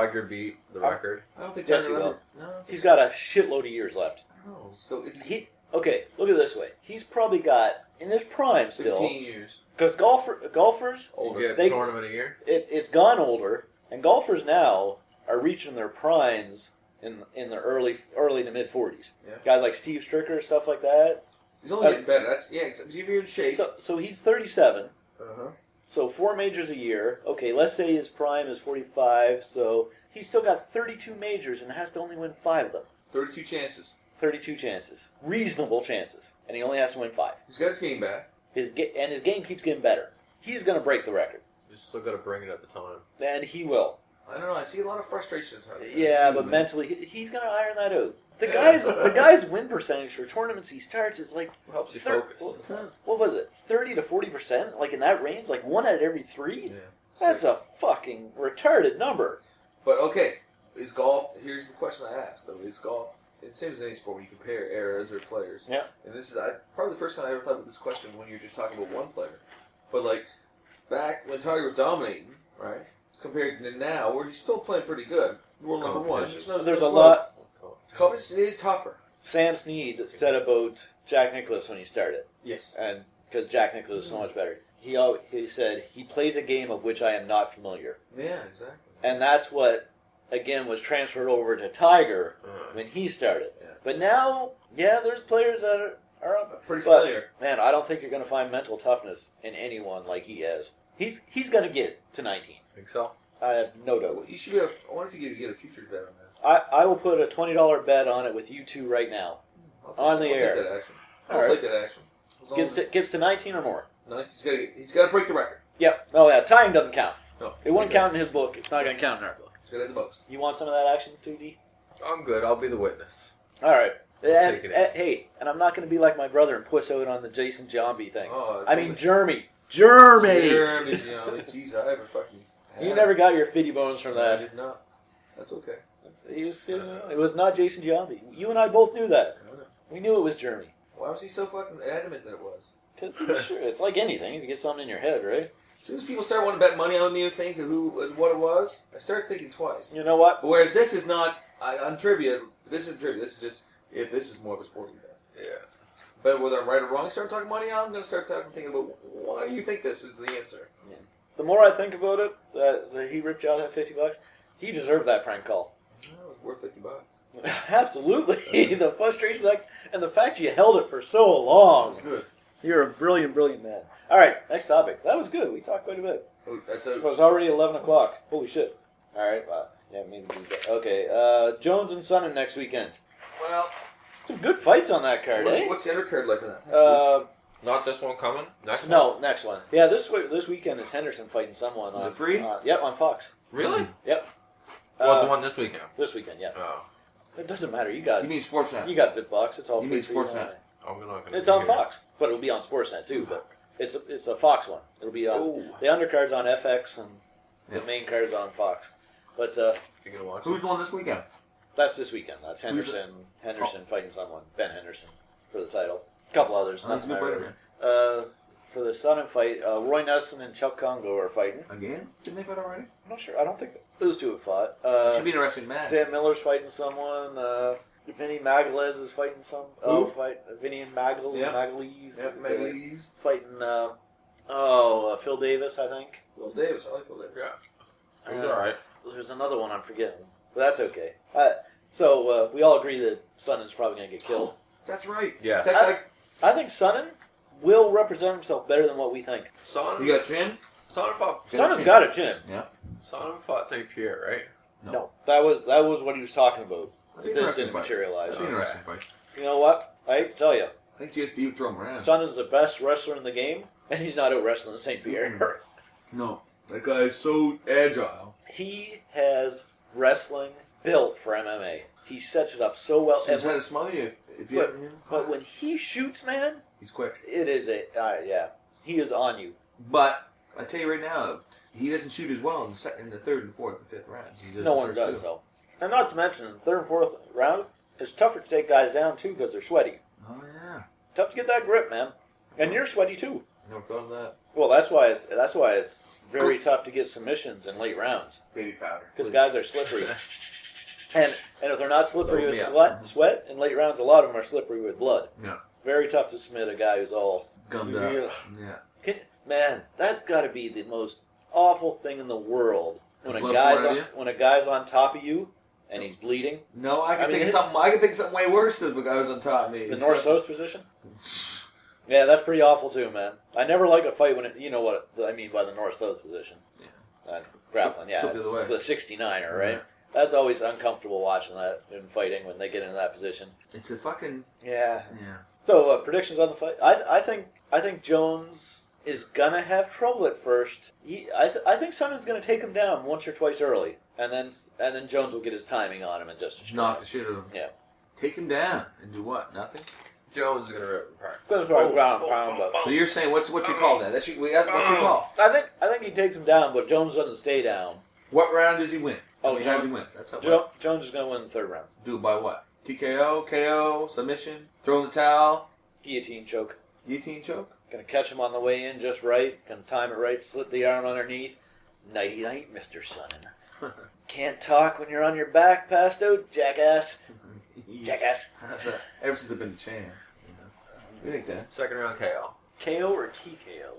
Tiger beat the record? I don't think Yes, Tiger he will. ever. No, I don't think He's so. got a shitload of years left. I don't know. So if Okay, look at it this way. He's probably got, in his prime still, 15 years because golfers, older. You get They- a tournament a year? it's gone older, and golfers now are reaching their primes in the early to mid 40s. Yeah. Guys like Steve Stricker, stuff like that. He's only getting better. That's Except if you're in shape. So he's 37. Uh-huh. So 4 majors a year. Okay, let's say his prime is 45. So he's still got 32 majors and has to only win 5 of them. 32 chances. 32 chances, reasonable chances, and he only has to win 5. He's got his game back. His game keeps getting better. He's going to break the record, You still got to bring it at the time. and he will. I don't know. I see a lot of frustration. Yeah, but mentally, he's going to iron that out. The guy's win percentage for tournaments he starts is like Helps you thir- focus. What was it? 30 to 40%, like in that range, like 1 out of every 3. Yeah. That's a fucking retarded number. But okay, is golf? Here's the question I asked though: is golf? It's the same as any sport when you compare eras or players. Yeah. And this is probably the first time I ever thought about this question when you're just talking about one player. But like back when Tiger was dominating, right? Compared to now, where he's still playing pretty good. World number one. Competition. There's a lot. Competition is tougher. Sam Snead said about Jack Nicklaus when he started, Yes. and because Jack Nicklaus is so much better, he said he plays a game of which I am not familiar. Yeah, exactly. And that's what, again, was transferred over to Tiger when he started. Yeah. But now, yeah, there's players that are up. Pretty But, familiar. man, I don't think you're going to find mental toughness in anyone like he has. He's going to get to 19. Think so? I have no doubt. Well, you should be. I wonder if you could get a futures bet on that. I will put a $20 bet on it with you two right now. On the air. I'll take that action. All I'll right. take that action. As long as Gets to 19 or more. he's got to break the record. Yep. Oh, yeah, tying doesn't count. No. It wouldn't Okay. count in his book. It's not going to count in our book. He's got to have the most. You want some of that action, 2D? I'm good. I'll be the witness. All right. Let's take it in. Hey, and I'm not going to be like my brother and puss out on the Jason Giambi thing. Oh, I mean, Jeremy. Jeremy, jeez, I ever fucking. You never got your fitty bones from No, I that. did not. That's okay. It was not Jason Giambi. You and I both knew that. I don't know. We knew it was Jeremy. Why was he so fucking adamant that it was? Because sure, it's like anything. If you get something in your head, right? As soon as people start wanting to bet money on me and things and what it was, I start thinking twice. You know what? But whereas this is not on trivia. This is trivia. This is just if this is more of a sporting bet. Yeah. But whether I'm right or wrong, I start talking money. I'm going to start thinking about why do you think this is the answer? The more I think about it, that he ripped you out that $50, he deserved that prank call. Well, it was worth $50. Absolutely. The frustration, and the fact you held it for so long. That was good. You're a brilliant, brilliant man. All right, next topic. That was good. We talked quite a bit. Oh, that's It was already 11 o'clock. Holy shit. All right. Yeah, maybe. Okay. Jones and Sonnen next weekend. well. Some good fights on that card, eh? What's the undercard like for that? Not this one coming? Next one? No, next one. Yeah, this weekend is Henderson fighting someone. Is on, it free? Yep, on Fox. Really? Yep. What, the one this weekend? This weekend, yeah. Oh. It doesn't matter. You got You mean Sportsnet? BitBox. It's all You free mean for you. Sportsnet. I'm not gonna It's be on here. Fox, but it'll be on Sportsnet too. But it's a Fox one. It'll be on Oh. the undercards on FX and Yeah. the main card's on Fox. But You gonna watch Who's it? the one this weekend? that's this weekend. That's Who's Henderson fighting someone. Ben Henderson for the title. A couple others. Oh, he's a nothing good I fighter, really- for the Sonnen fight, Roy Nelson and Chuck Congo are fighting. Again? Didn't they fight already? I'm not sure. I don't think those two have fought. It should be an interesting match. Dan Miller's fighting someone. Vinny Magalhaes is fighting some. Who? Vinny and Magalhaes. Yeah. Magalhaes. Yep, Magalhaes. Fighting. Phil Davis, I think. Will Davis. I like Will Davis. Yeah. He's alright. There's another one I'm forgetting, but that's okay. So we all agree that Sonnen's probably going to get killed. That's right. Yeah. That guy, I think Sonnen will represent himself better than what we think. Sonnen, you got a chin? Sonnen fought. Got a Sonnen's chin. got a chin. Sonnen fought St. Pierre, right? No, that was what he was talking about. That'd be This interesting didn't fight. materialize. That'd be Okay. interesting fight. You know what? I hate to tell you, I think GSP would throw him around. Sonnen's the best wrestler in the game, and he's not out wrestling St. Pierre. No. That guy is so agile. He has wrestling built for MMA. He sets it up so well. So he's had to smother you if you But when he shoots, man, he's quick. it is he is on you. But I tell you right now, he doesn't shoot as well in the third and fourth and fifth rounds. He does No the one first does two. though. And not to mention, the third and fourth round, it's tougher to take guys down too because they're sweaty. Oh yeah. Tough to get that grip, man. And you're sweaty too. Never thought of that. Well, that's why it's very tough to get submissions in late rounds Baby powder. because guys are slippery. And if they're not slippery with Yeah. sweat in late rounds, a lot of them are slippery with blood. Yeah. Very tough to submit a guy who's all Gummed up. Yeah. Man, that's got to be the most awful thing in the world when a Blood guy's pouring out on, of when a guy's on top of you and he's bleeding. No, I can I mean, think of something. I can think of something way worse if a guy was on top of me. The north-south position. Yeah, that's pretty awful too, man. I never like a fight when you know what I mean by the north-south position. Yeah. Grappling. Yeah, Flip the other way. it's a 69er, right? Yeah. That's always uncomfortable watching that in fighting when they get into that position. It's a fucking Yeah. yeah. So predictions on the fight. I think Jones is gonna have trouble at first. I think Sonnen's gonna take him down once or twice early, and then Jones will get his timing on him and just destroy Knock him. the shit out of him. Yeah. Take him down and do what? Nothing. Jones is gonna rip him apart. Gonna try ground and pound, but So you're saying what's your call then? That's what's your call. I think he takes him down, but Jones doesn't stay down. What round does he win? How Oh, many times he wins? That's how. Jones is gonna win the third round. Do it by what? TKO, KO, submission, throw in the towel, Guillotine choke. guillotine choke. Gonna catch him on the way in just right. Gonna time it right. Slit the arm underneath. Nighty night, Mr. Sonnen. Can't talk when you're on your back, passed out, jackass. Jackass. Ever since I've been the champ. You know. What do you think, Dan? Second round KO. KO or TKO?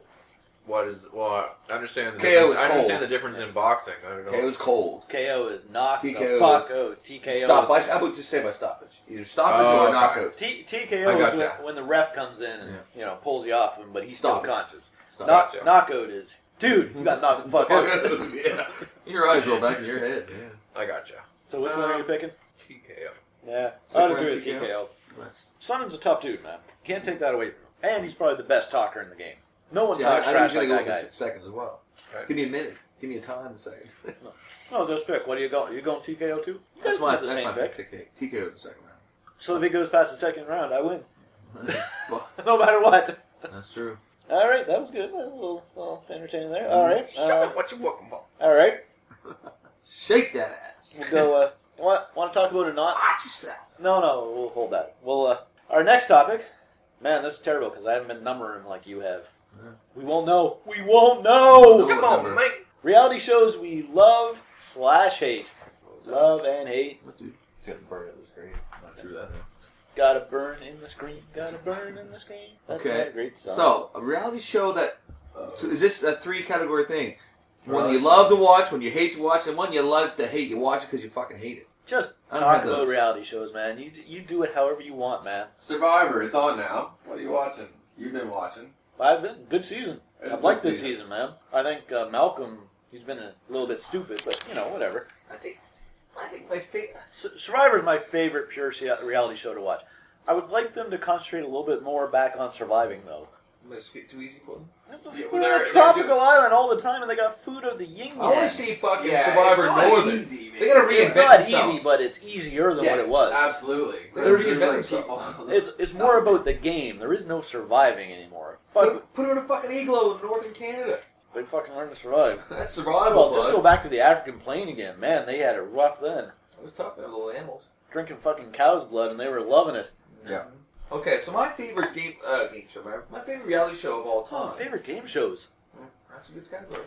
I understand the KO difference. is I understand cold. the difference in boxing. I don't know. KO's cold. KO is knock the TKO fuck is out. TKO Stop. is... How about just say by stoppage? Either stoppage Oh, or okay. knockout. TKO I is gotcha. when the ref comes in and pulls you off him, but he's still Stoppage. conscious. Stoppage. Gotcha. Knockout is, dude, you got knocked the fuck out. Yeah. Your eyes roll back in your head. Yeah. I gotcha. So which one are you picking? TKO. Yeah, Second I'd agree round with TKO. TKO. Let's- Sonnen's a tough dude, man. Can't take that away from him. And he's probably the best talker in the game. No one See, talks I trash think like he's that going guy. to go second as well. Right. Give me a minute. Give me a time a second. No, just pick. What are you going? You going TKO too? You That's guys my have the same pick. pick. TKO in the second round. So if he goes past the second round, I win. Well, No matter what. that's true. All right, that was good. A little entertaining there. All right. Shut up. What you looking for? All right. Shake that ass. We'll go. Want to talk about a not? Watch yourself. No. We'll hold that. Well, our next topic. Man, this is terrible because I haven't been numbering like you have. Yeah. We won't know. We won't know. No, Come on, mate. Reality shows we love / hate. Love and hate. What, dude? It's getting burned at the screen. Not through that. Gotta burn in the screen. Gotta burn in the screen. That's Okay. a great song. So, a reality show that... So is this a 3-category thing? One you love to watch, one you hate to watch, and one you love to hate. You watch it because you fucking hate it. Just I don't talk have about those. reality shows, man. You do it however you want, man. Survivor. It's on now. What are you watching? You've been watching. I've been good season. It's I've liked good this season, man. I think Malcolm. He's been a little bit stupid, but whatever. I think my favorite... Survivor's my favorite pure reality show to watch. I would like them to concentrate a little bit more back on surviving, though. Am I speak too easy for them? People are on a tropical island all the time, and they got food of the yin I want yang. to see fucking Yeah, Survivor it's not Northern. easy, man. They gotta reinvent It's not themselves. easy, but it's easier than what Yes, it was. Absolutely. They gotta reinvent themselves. It's more about the game. There is no surviving anymore. Put them in a fucking igloo in northern Canada. They fucking learn to survive. That's survival, Well, just bud. go back to the African plain again. Man, they had it rough then. It was tough, they're little animals. Drinking fucking cow's blood, and they were loving it. Yeah. Okay, so my favorite game show, man. My favorite reality show of all Oh, time. favorite game shows. That's a good category.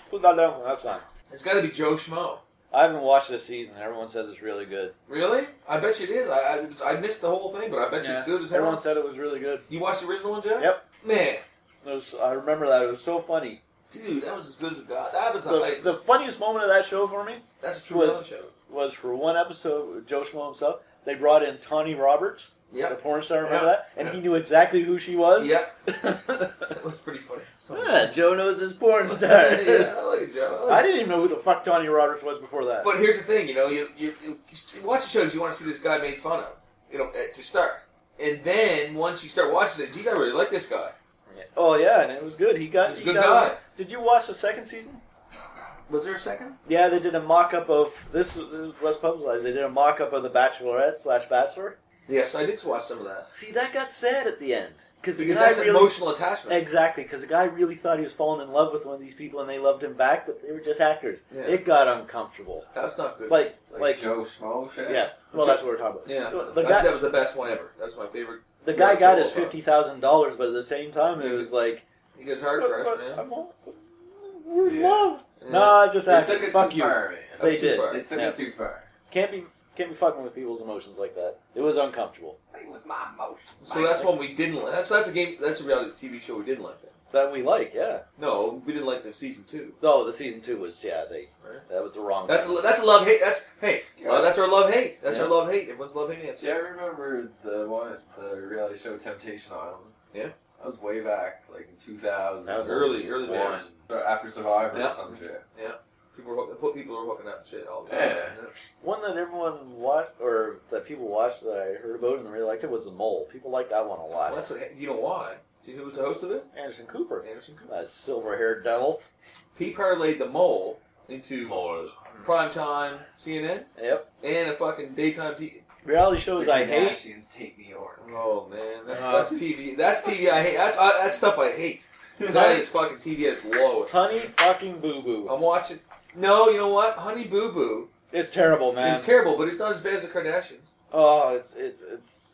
Put that down for next time. It's got to be Joe Schmo. I haven't watched this season. Everyone says it's really good. Really? I bet you it is. I missed the whole thing, but I bet you it's good as hell. Everyone said it was really good. You watched the original one, Jeff? Yep. Man, I remember that. It was so funny. dude, that was as good as it got. That was The funniest moment of that show for me that's a true was- reality show. was for one episode with Joe Schmo himself. They brought in Tawny Roberts, the Yep. porn star. Remember Yeah. that? And he knew exactly who she was. Yep. That was pretty funny. Yeah, Joe knows his porn star. Yeah, I like it, Joe. I didn't even know who the fuck Tawny Roberts was before that. But here's the thing, you watch the shows, you want to see this guy made fun of, to start. And then once you start watching it, geez, I really like this guy. Oh yeah, and it was good. He's a good guy. Did you watch the second season? Was there a second? Yeah, they did a mock-up of this was publicized. They did a mock-up of the Bachelorette / Bachelor. Yes, I did watch some of that. See, that got sad at the end because Because that's emotional attachment. Exactly, because the guy really thought he was falling in love with one of these people, and they loved him back, but they were just actors. Yeah. It got uncomfortable. That's not good. Like Joe Schmo shit. yeah. Well, that's what we're talking about. Yeah, The that guy, was the best one ever. That's my favorite. the guy reality got show his of all time. $50,000, but at the same time, it was like, He gets hard pressed, I man. want we're Yeah. loved. Yeah. Nah, just They acting. took it Fuck too you. far, man. They That's too did. far. They took Yeah. it too far. Can't be fucking with people's emotions like that. It was uncomfortable. Playing with my emotions. So that's one we didn't like. That's a game. That's a reality TV show we didn't like. Then. That we like, yeah. No, we didn't like the season 2. No, the season 2 was Right. that was the wrong. That's one. a love hate. That's our love hate. That's Yeah. our love hate. Everyone's love hate Do answer. you ever remember the reality show Temptation Island? Yeah. That was way back, like in 2000. That was early days. After Survivor Yeah. or some shit. People were hooking up and shit all the time. Yeah. One that everyone watched, or that people watched that I heard about and really liked it was The Mole. People liked that one a lot. Well, that's what, you know why? Do you know who was the host of it? Anderson Cooper. Anderson Cooper. That silver-haired devil. He parlayed the Mole into primetime CNN Yep. and a fucking daytime TV. Reality shows The I hate. Kardashians take New York. Oh man, that's TV. Uh, That's TV I hate. That's stuff I hate. That is fucking TV at its lowest. Honey fucking Boo Boo. I'm watching. No, you know what? Honey Boo Boo It's terrible, man. is terrible, but it's not as bad as the Kardashians. Oh,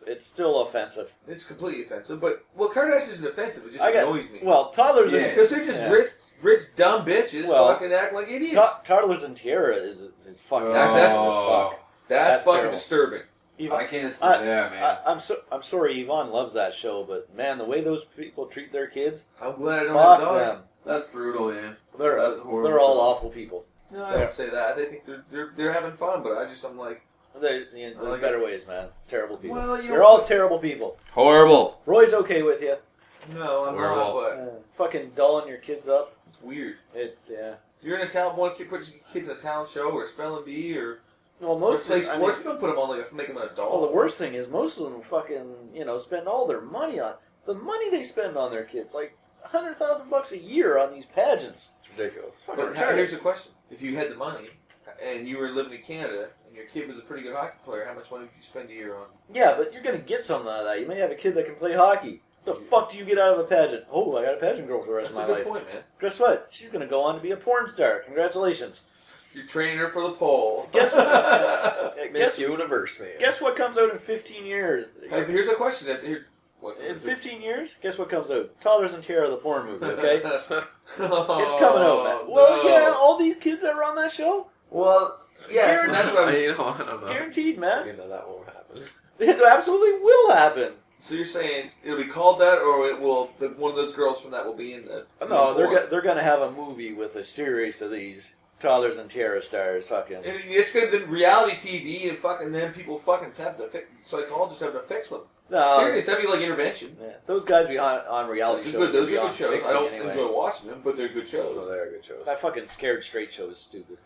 it's still offensive. It's completely offensive. But Kardashians isn't offensive. It just I get- annoys me. Well, toddlers Yeah. and Because they're just Yeah. rich, dumb bitches Well, fucking act like idiots. toddlers and Tiara is fucking. That's- fuck. That's fucking terrible. disturbing. Yvonne, I can't stand. Yeah, man. I'm sorry, Yvonne loves that show, but man, the way those people treat their kids, I'm glad I don't have a fuck daughter. them. That's brutal, yeah. They're That's horrible. they're all awful people. No, I don't say that. They think they're having fun, but I'm like, There's like better ways, man. Terrible people. well, you know, They're all terrible people. Horrible. Roy's okay with you. no, I'm Horrible. not. But Fucking dulling your kids up. it's weird. It's If you're in a talent, one kid puts your kids in a talent show or spelling bee or well, most play of I sports, mean, we don't put them on make them an adult. well, the worst thing is most of them fucking spend all their money on the money they spend on their kids, like $100,000 a year on these pageants. It's ridiculous. Fucking But retarded. here's the question: if you had the money and you were living in Canada and your kid was a pretty good hockey player, how much money would you spend a year on? Yeah, but you're gonna get something out of that. You may have a kid that can play hockey. The fuck do you get out of a pageant? Oh, I got a pageant girl for the rest That's of a my good life. point, man. Guess what? She's gonna go on to be a porn star. Congratulations. You're training her for the pole. Guess Miss guess, Universe, man. guess what comes out in 15 years? Hey, here's a question. What? In 15 years, guess what comes out? Toddlers and Tiara, the porn movie. Okay, it's it's coming out, man. Well, yeah, all these kids that were on that show, Well, yes, and that's what I was. You know, I don't know. guaranteed, man. You know that won't happen. It absolutely will happen. So you're saying it'll be called that, or it will? One of those girls from that will be in the. No, they're gonna have a movie with a series of these Toddlers and Tiara stars. Fucking. And it's good. Then reality TV and fucking then people fucking have to fix. Psychologists having to fix them. No, Serious, that'd be like intervention. yeah, those guys behind on reality shows. Those are are good shows. I don't anyway. enjoy watching them, but they're good Oh, shows. they are good shows. That fucking Scared Straight show is stupid.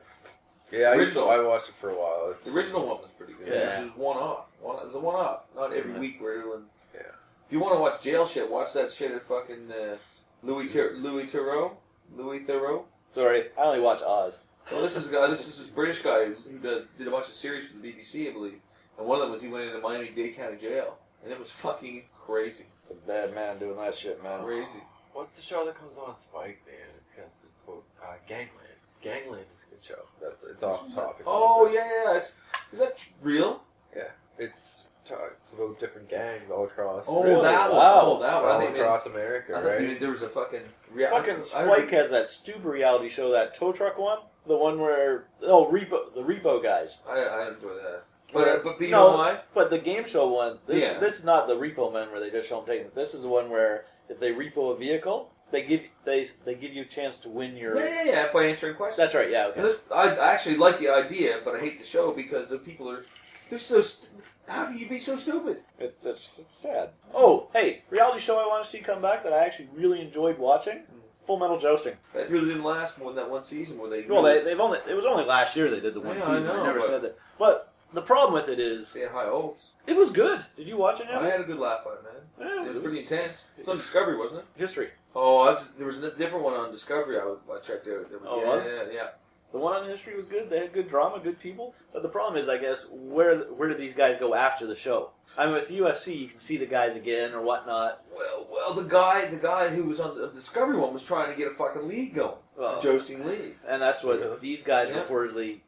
Yeah, Original. I watched it for a while. It's, The original one was pretty good. Yeah. It was one off. It was a one off. Not every Yeah. week we're doing. Yeah. If you want to watch jail shit, watch that shit at fucking Louis Theroux. Louis Theroux. Sorry, I only watch Oz. Well, this is a guy. This is this British guy who did a bunch of series for the BBC, I believe. And one of them was he went into Miami-Dade County Jail, and it was fucking crazy. It's a bad man doing that shit, man. Crazy. What's the show that comes on Spike, man? It's about Gangland. Gangland is a good show. It's off topic. Oh yeah. Is that real? It's about different gangs all across. Oh, Really? that one. Wow. Oh, that one. I all think across America, I thought you right? meant there was a fucking. Fucking Spike has that stupid reality show, that tow truck one, the one where the repo guys. I enjoy that. But you No. know why? But the game show one, Yeah. this is not the repo men where they just show them taking. This is the one where if they repo a vehicle, they give you a chance to win your. Yeah. By answering questions. That's right. Yeah. Okay. I actually like the idea, but I hate the show because the people they're so. How can you be so stupid? It's sad. Oh, hey, reality show I want to see come back that I actually really enjoyed watching. Full Metal Jousting. That really didn't last more than that one season where they. Well, really, it was only last year they did the one Yeah, I season. I know, never but- said that. But the problem with it is, They had high hopes. it was good. Did you watch it now? I had a good laugh on it, man. Yeah, It was pretty intense. It was on Discovery, wasn't it? History. Oh, there was a different one on Discovery I checked out. Oh, was yeah. The one on History was good. They had good drama, good people. But the problem is, I guess, where do these guys go after the show? I mean, with UFC, you can see the guys again or whatnot. Well, the guy who was on the Discovery one was trying to get a fucking league going, Well, a jousting league, and that's what Really? these guys Yeah. reportedly,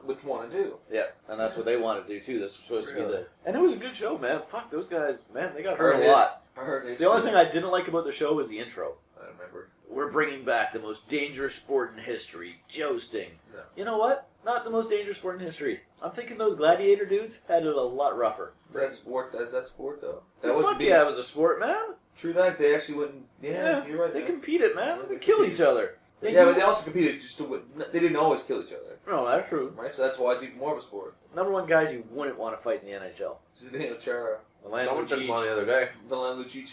which want to do. yeah, and that's what they want to do too. That's supposed to be Really? the. And it was a good show, man. Fuck, those guys, man, they got Heard hurt a his- lot. I heard his. The only thing I didn't like about the show was the intro. I remember. we're bringing back the most dangerous sport in history, jousting. No. You know what? Not the most dangerous sport in history. I'm thinking those gladiator dudes had it a lot rougher. Is that sport? Is that sport though? That wasn't Fuck being- yeah, it was a sport, man. True that they actually wouldn't. Yeah, you're right. They man. competed, man. Yeah, They they kill competed. each other. Yeah, but they also competed just to win. They didn't always kill each other, No, that's true. right? So that's why it's even more of a sport. Number one guys you wouldn't want to fight in the NHL. Zdeno Chara, Milan Someone took him on Lucic. the other day. Milan Lucic.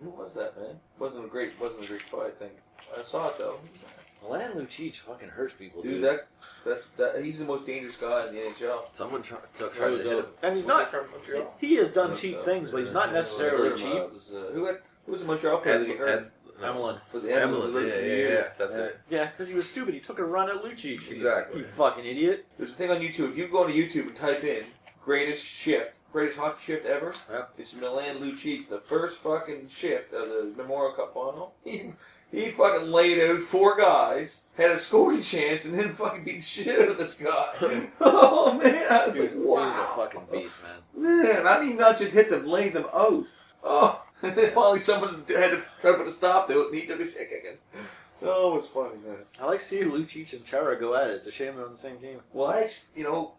Who was that, man? Wasn't a great fight. I think I saw it though. Who was that? Milan Lucic fucking hurts people, Dude, dude. that he's the most dangerous guy in the NHL. Someone tried to Really hit him. And he's Was not. he from Montreal? He has done Yes, cheap so. things, but he's not necessarily cheap. It was, who was the Montreal player that he hurt Emelin. for the Emelin, Emelin, yeah, that's Yeah. it. Yeah, because he was stupid. He took a run at Lucic. Exactly. You fucking idiot. There's a thing on YouTube. If you go on YouTube and type in greatest hockey shift ever, Yep. it's Milan Lucic, the first fucking shift of the Memorial Cup final. He fucking laid out 4 guys, had a scoring chance, and then fucking beat the shit out of this guy. Oh man, I was Dude, like, he was wow. a fucking beast, man. Man, I mean, not just hit them, laid them out. Oh, and then finally someone had to try to put a stop to it, and he took a shit kicking. Oh, it was funny, man. I like seeing Lucic and Chara go at it. It's a shame they're on the same team. Well,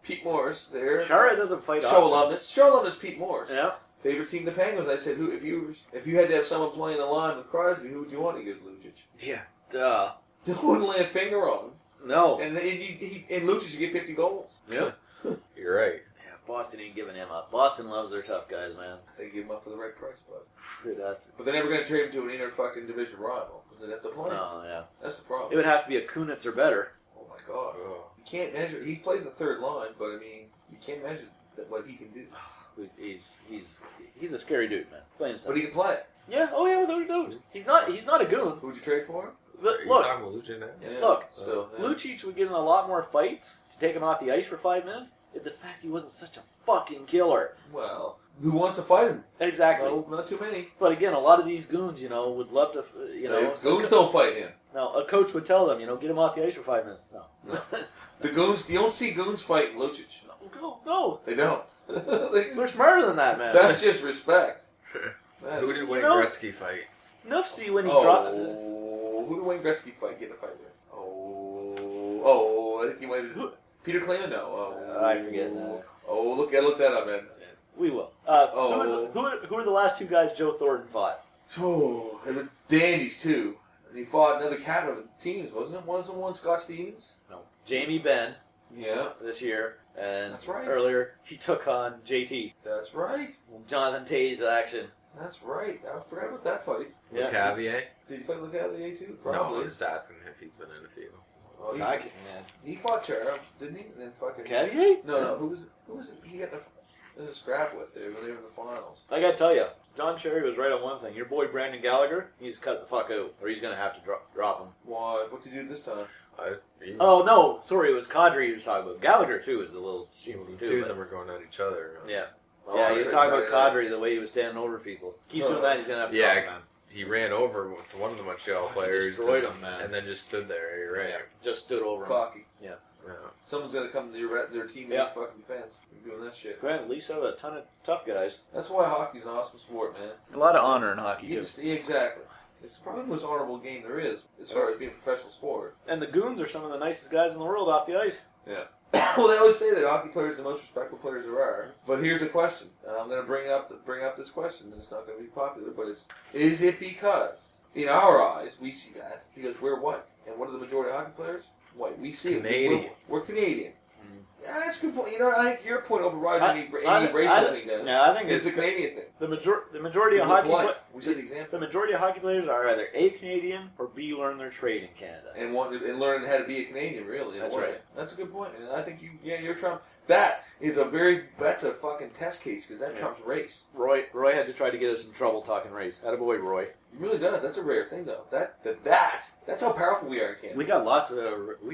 Pete Morris there. Chara doesn't fight Show often. alumnus, Pete Morris. Yeah. Favorite team, the Penguins. I said, if you had to have someone playing the line with Crosby, who would you want? He goes, Lucic. Yeah. Duh. Wouldn't lay a finger on him. No. And Lucic, you get 50 goals. Yeah. You're right. Yeah, Boston ain't giving him up. Boston loves their tough guys, man. They give him up for the right price, but It but they're never going to trade him to an inner fucking division rival because they have to play. no, yeah. That's the It problem. would have to be a Kunitz or better. Oh my God. Oh. You can't measure. He plays the third line, but I mean, you can't measure what he can do. He's a scary dude, man. Plain and But simple. he can play. Yeah. Oh yeah, without a doubt. He's not a goon. Who would you trade for him? Look, Are you talking about Lucic now? Yeah, Look, still. Yeah. Lucic would get in a lot more fights to take him off the ice for 5 minutes if the fact he wasn't such a fucking killer. Well, who wants to fight him? Exactly. No, not too many. But again, a lot of these goons, would love to, Goons don't fight him. No, a coach would tell them, get him off the ice for 5 minutes. No. The goons, you don't see goons fighting Lucic. No. They don't. They're smarter than that, man. That's just respect. That's, Who did Wayne know- Gretzky fight? Nufsy when he dropped. who did Wayne Gretzky get in a fight with? I think he might have. Peter Claman? No. I forget that. Look that up, man. We will. Oh. Who are the last 2 guys Joe Thornton fought? Oh, they were dandies too. And he fought another captain of teams, wasn't it? Wasn't one Scott Stevens? No. Jamie Benn Yeah, this year, and That's right. earlier he took on JT. that's right. Jonathan Taze action. That's right. I forgot about that fight. Yeah. Cavier? Did you fight Lecavalier too? No, Probably. I'm just asking if he's been in a few. Oh, Man. he fought Chara, didn't he? And then fucking. Cavier? No. Who was it? He got in a scrap with there when they were in the finals. I gotta tell you, John Cherry was right on one thing. Your boy Brandon Gallagher, he's cut the fuck out, or he's gonna have to drop him. Why? What'd he do this time? Oh no, sorry, it was Kadri he was talking about. Gallagher too is a little cheeky Two too. of but- them are going at each other. Yeah. Oh, Yeah, he was talking about exactly. Kadri, the way he was standing over people. Keeps Oh. doing that, he's gonna have to Yeah, drop him, man. He ran over with one of the Montreal Fucking players. destroyed him, man. And then just stood there. You're right. Yeah, just stood over him. Cocky. Yeah. Someone's gonna come to their teammates' Yeah. fucking defense. You're doing that shit. Grant, at least have a ton of tough guys. That's why hockey's an awesome sport, man. A lot of honor in hockey You get to stay, exactly. It's probably the most honorable game there is, as far as being a professional sport. And the goons are some of the nicest guys in the world off the ice. Well, they always say that hockey players are the most respectful players there are. But here's a question. I'm going to bring up this question. It's not going to be popular, but is it because, in our eyes, we see that because we're white, and what are the majority of hockey players? White. We see it. because Canadian. We're Canadian. Mm. Yeah, that's a good point. I think your point overrides any I- racial I- thing, Dennis. Yeah, I think It's a Canadian thing. the majority of We look hockey white. We set the example. the majority of hockey players are either A, Canadian, or B, learn their trade in Canada. And learn how to be a Canadian, really. In That's a way. right. That's a good point. And I think you're Trump. That's a fucking test case because that Yeah. trumps race. Roy had to try to get us in trouble talking race. Attaboy, Roy. It really does. That's a rare thing, though. That's how powerful we are in Canada. We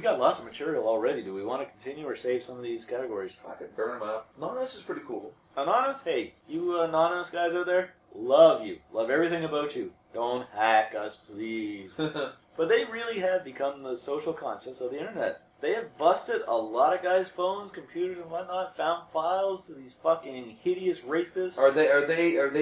got lots of material already. Do we want to continue or save some of these categories? I could burn them up. Anonymous is pretty cool. Anonymous, hey, you anonymous guys out there, love you, love everything about you. Don't hack us, please. But they really have become the social conscience of the internet. They have busted a lot of guys' phones, computers, and whatnot. Found files to these fucking hideous rapists. Are they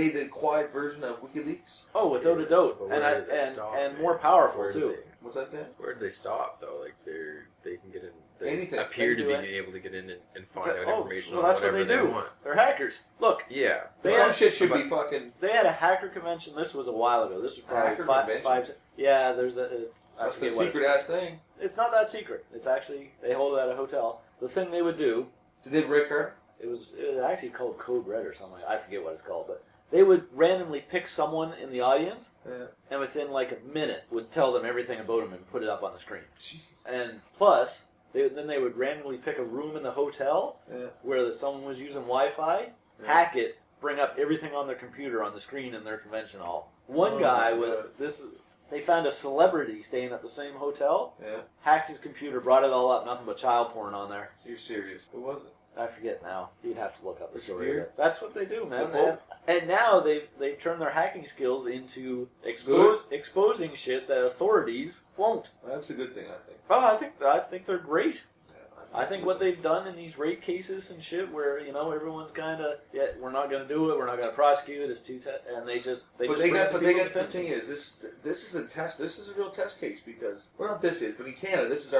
the quiet version of WikiLeaks? Oh, without a doubt, But where did they and stop, and man? more powerful Where did too. they- What's that, Dan? Where did they stop though? Like they can get in. They Anything. appear They to can be do able to get in and find out Oh, information well, on that's what whatever they do. want. They're hackers. Look, Yeah. They Some had- shit should but- be fucking. they had a hacker convention. This was a while ago. This was probably Hacker five. convention? Yeah, there's a. It's I That's a forget what secret ass thing. it's not that secret. It's actually they hold it at a hotel. The thing they would do. Did they break her? It was actually called Code Red or something. I forget what it's called, but they would randomly pick someone in the audience, Yeah. and within like a minute would tell them everything about them and put it up on the screen. Jesus. And plus, then they would randomly pick a room in the hotel Yeah. where someone was using Wi-Fi, Yeah. hack it, bring up everything on their computer on the screen in their convention hall. One Oh, guy my was God. this. They found a celebrity staying at the same hotel, Yeah. hacked his computer, brought it all up, nothing but child porn on there. So you're serious? Who was it? I forget now. You'd have to look up the Was it story. weird? But that's what they do, man. The Pope? And now they've turned their hacking skills into exposing shit that authorities won't. That's a good thing, I think. Oh, I think they're great. Yeah, I that's think a what good they've done in these rape cases and shit, where everyone's kind of we're not going to do it, we're not going to prosecute, it's too and they just thing. just But they bring it got. to But they people's got. The attention. thing is, this is a test. This is a real test case because well, not this is, but in Canada, this is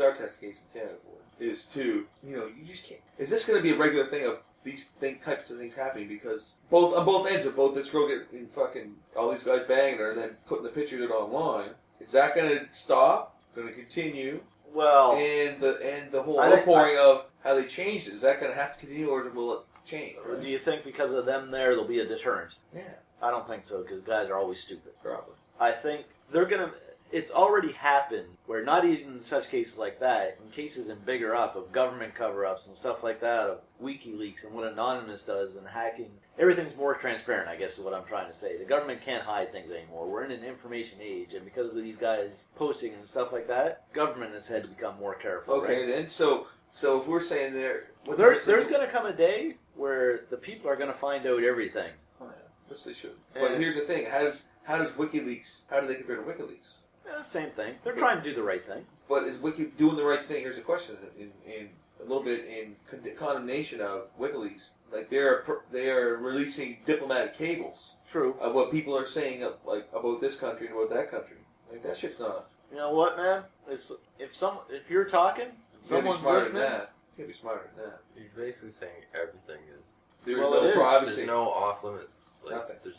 our test case in Canada for it, is to you just can't. Is this going to be a regular thing of these types of things happening? Because on both ends of both this girl getting fucking all these guys banging her and then putting the pictures out online. Is that going to stop? Going to continue? Well, And the whole I think- outpouring of how they changed it, is that going to have to continue or will it change? do you think because of them there'll be a deterrent? Yeah, I don't think so, because guys are always stupid. probably. I think they're gonna. It's already happened where not even in such cases like that, in cases in bigger up of government cover-ups and stuff like that, of WikiLeaks and what Anonymous does and hacking, everything's more transparent. I guess is what I'm trying to say. The government can't hide things anymore. We're in an information age, and because of these guys posting and stuff like that, government has had to become more careful. Okay, right? then so if we're saying There's going to come a day where the people are going to find out everything. Oh, yeah, which they should. But And- here's the thing: how does WikiLeaks? How do they compare to WikiLeaks? Yeah, same thing. They're trying to do the right thing. But is Wiki doing the right thing? Here's a question: in a little bit in condemnation of WikiLeaks, like they are releasing diplomatic cables True. of what people are saying about this country and about that country. Like that shit's not. You know what, man? If you're talking, You gotta be someone's smarter than listening. that. You gotta be smarter than that. You're basically saying everything is. There's Well, no it is. privacy. There's no off limits. Like, Nothing. There's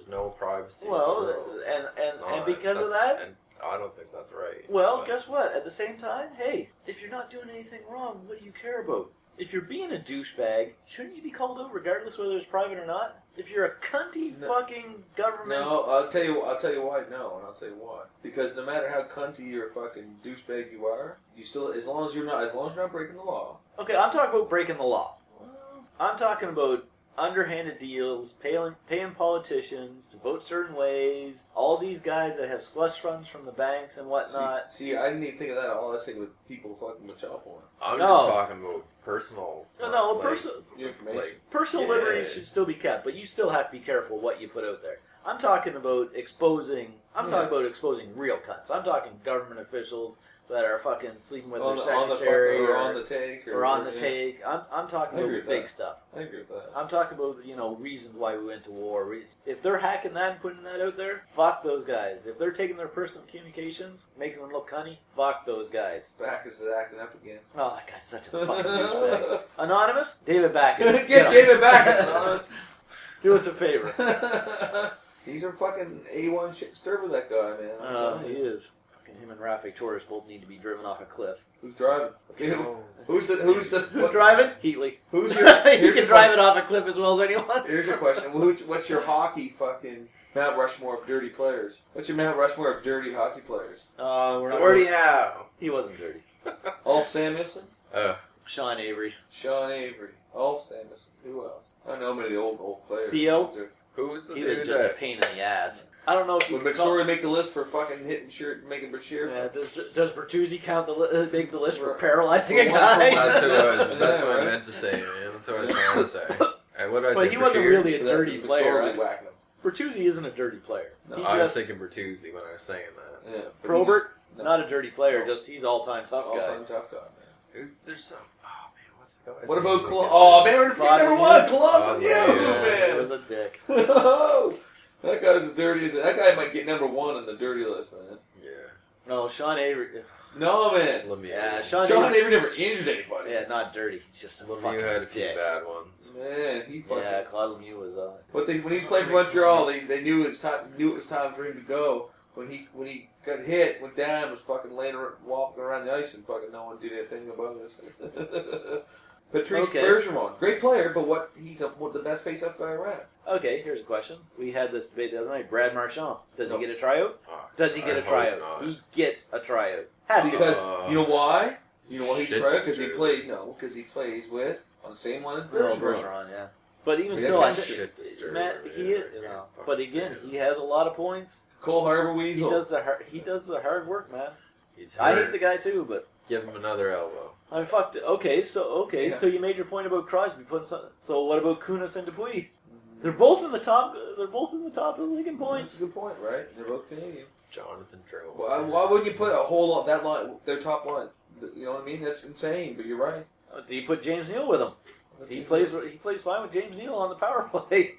no privacy. Well, No, and it's not. because of That's- that, and I don't think that's right. well, but- guess what? At the same time, hey, if you're not doing anything wrong, what do you care about? If you're being a douchebag, shouldn't you be called out regardless whether it's private or not? If you're a cunty No. fucking government, No, I'll tell you why. No, and I'll tell you why. Because no matter how cunty or fucking douchebag you are, you still as long as you're not breaking the law. okay, I'm talking about breaking the law. Well, I'm talking about underhanded deals, paying politicians to vote certain ways, all these guys that have slush funds from the banks and whatnot. See, I didn't even think of that. All I was thinking was people fucking with child porn. I'm No. just talking about personal. No, like, personal Information. personal Yeah. liberty should still be kept, but you still have to be careful what you put out there. I'm talking about exposing. I'm talking about exposing real cunts. I'm talking government officials that are fucking sleeping with on their the secretary or on the take or on the yeah. take. I'm talking I agree about with big that. stuff. I agree with that. I'm talking about reasons why we went to war. If they're hacking that and putting that out there, fuck those guys. If they're taking their personal communications, making them look cunny, fuck those guys. Backus is acting up again. Oh, that guy's such a fucking douchebag. Anonymous, David Backus. Get David Backus, Anonymous. Do us a favor. He's a fucking A1 shit stirrer, that guy, man. I'm telling He you. is. Fucking him and Rafik Torres both need to be driven off a cliff. Who's driving? Okay, No. who's the Who's what- driving? Heatley. Who's your? You Here's can your drive question. it off a cliff as well as anyone. Here's your question. What's your hockey fucking Mount Rushmore of dirty players? What's your Mount Rushmore of dirty hockey players? We're not. Gordie Howe. He wasn't dirty. Ulf Samuelson, Sean Avery. Sean Avery, Ulf Samuelson. Who else? I don't know many of the old players. Theo? Who was the He dude was just a that? pain in the ass. I don't know if you Would call- McSorley make the list for fucking hitting shirt, making Bashir? Yeah, does Bertuzzi count make the list for For- paralyzing for a one- guy? That's what I was. That's Yeah, what right. I meant to say, man. That's what I was trying to say. And what did I But say? he wasn't Bashir? really a That dirty was player, McSorley right? whacking him. Bertuzzi isn't a dirty player. No, He I was just- thinking Bertuzzi when I was saying that. Yeah. but Probert? No. Not a dirty player, just he's all-time tough guy. All-time tough guy, man. There's some. Oh man, what's the guy's What name? about Claude? Oh man, we're Claude number Lemieux. one. Claude Claude Lemieux, Lemieux. He was man. a dick. That guy's as dirty as that guy might get number one on the dirty list, man. Yeah. No, Sean Avery. No, man. Lemieux. Yeah, Sean Sean Avery never injured anybody. Yeah, not dirty. He's just a fucking Lemieux had a few dick. bad ones. Man, he fucking. Yeah, Claude Lemieux was When he was playing for Montreal, they knew it was time. Knew it was time for him to go. When he got hit, went down, was fucking laying walking around the ice, and fucking no one did anything about it. Patrice Okay. Bergeron, great player, but he's the best face-up guy around. Okay, here's a question. We had this debate the other night. Brad Marchand. Does No. he get a tryout? Oh, Does he get I a hope tryout? not. He gets a tryout. Has to. Because you know why? You know why he's Shit tryout? Because he disturber. because he plays with on the same line as Earl Bergeron. Bergeron, yeah. But even Yeah, still, I that's think shit disturber, Matt, yeah, he is, yeah, but again, he has a lot of points. Cole Harbor He Weasel. does the hard work, man. He's I hurt. hate the guy too, but Give him another elbow. I mean, fuck. Okay, Yeah. so you made your point about Crosby putting some. So what about Kunis and Dupuis? They're both in the top. They're both in the top of the league in That's points. a good point, right? They're both Canadian. Jonathan Drouin. Why wouldn't you put a whole that line, their top line? You know what I mean? That's insane. But you're right. Do you put James Neal with him? He plays fine with James Neal on the power play.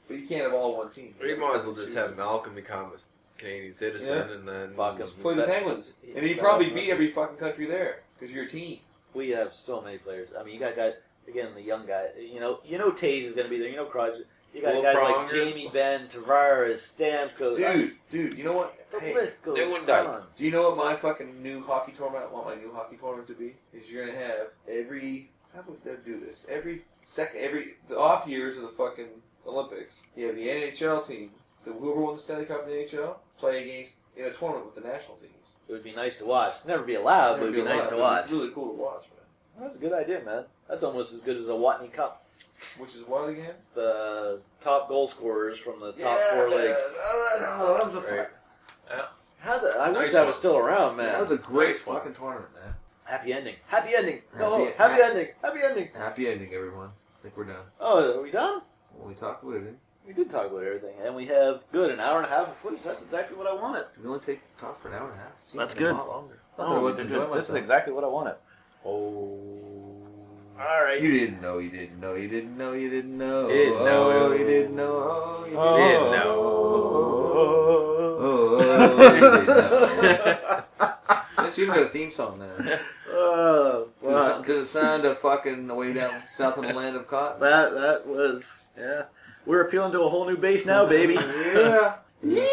But you can't have all one team. You might as well just have Malcolm become a Canadian citizen and then Fuck him. Play the Penguins, and he'd probably beat every fucking country there because you're a team. We have so many players. I mean, you got guys again, the young guy. You know, Taze is going to be there. You know, Crosby. You got Will guys like Pronger. Jamie Benn, Tavares, Stamkos. Dude, you know what? The Hey, list goes New one died. on. do you know what my fucking new hockey tournament? I want my new hockey tournament to be? Is you're gonna have how would they do this? The off years of the fucking Olympics, you have the NHL team, whoever won the Stanley Cup in the NHL, play against in a tournament with the national teams. It would be nice to watch. Never be allowed, but it would be nice to watch. It's really cool to watch, man. That's a good idea, man. That's almost as good as a Watney Cup. Which is what again? The top goal scorers from the top 4 leagues. That was a Right. I wish Nice that one. was still around, man. that was a great Nice one. fucking tournament, man. Happy ending. Happy ending. Go Happy- home. Happy ending. Happy ending. Happy ending, everyone. I think we're done. Oh, are we done? Well, we talked about it. We did talk about everything, and we have an hour and a half of footage. That's exactly what I wanted. We only talk for an hour and a half. It seems That's like good. A lot longer. I thought I wasn't enjoying This is myself. exactly what I wanted. Oh. All right. You didn't know. You didn't know. You didn't know. You didn't know. Didn't know. Oh, you didn't know. Oh, you Oh. didn't Didn't know. Oh, you didn't know. Let's even got a theme song now. Oh, To the sound of fucking way down south of the land of cotton. that was We're appealing to a whole new base now, baby. Yeah. Yee,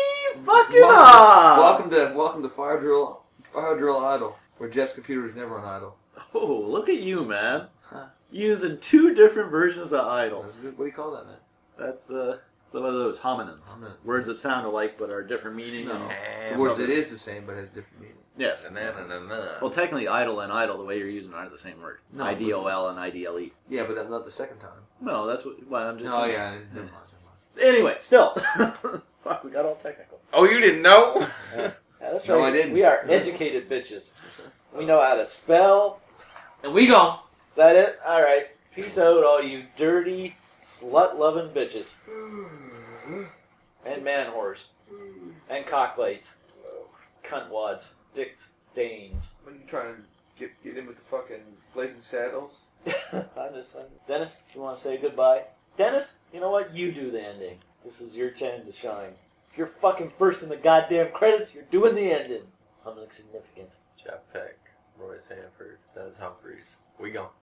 fucking off. Welcome to Fire Drill Idle, where Jeff's computer is never on idle. Oh, look at you, man. Huh. Using 2 different versions of idle. That's good. What do you call that, man? That's some of those homonyms. Homonym. Words that sound alike but are different meaning. No. and- It's words that is the same but has different meaning. Yes. Na-na-na-na. Well, technically, idle and idle, the way you're using aren't the same word. No, IDOL and IDLE. Yeah, but that's not the second time. No, that's what. Well, I'm just. Oh saying. yeah, never mind. Anyway, still. Fuck, we got all technical. Oh, you didn't know? Yeah, that's No, right. I didn't. We are educated bitches. We know how to spell. And we gone. Is that it? All right. Peace out, all you dirty, slut-loving bitches. And man whores. And cockblades. Cuntwads. Dick stains. When you trying to get in with the fucking Blazing Saddles? Dennis, you want to say goodbye? Dennis, you know what? You do the ending. This is your time to shine. If you're fucking first in the goddamn credits, you're doing the ending. Something significant. Jeff Peck, Royce Hanford, Dennis Humphreys. We gone.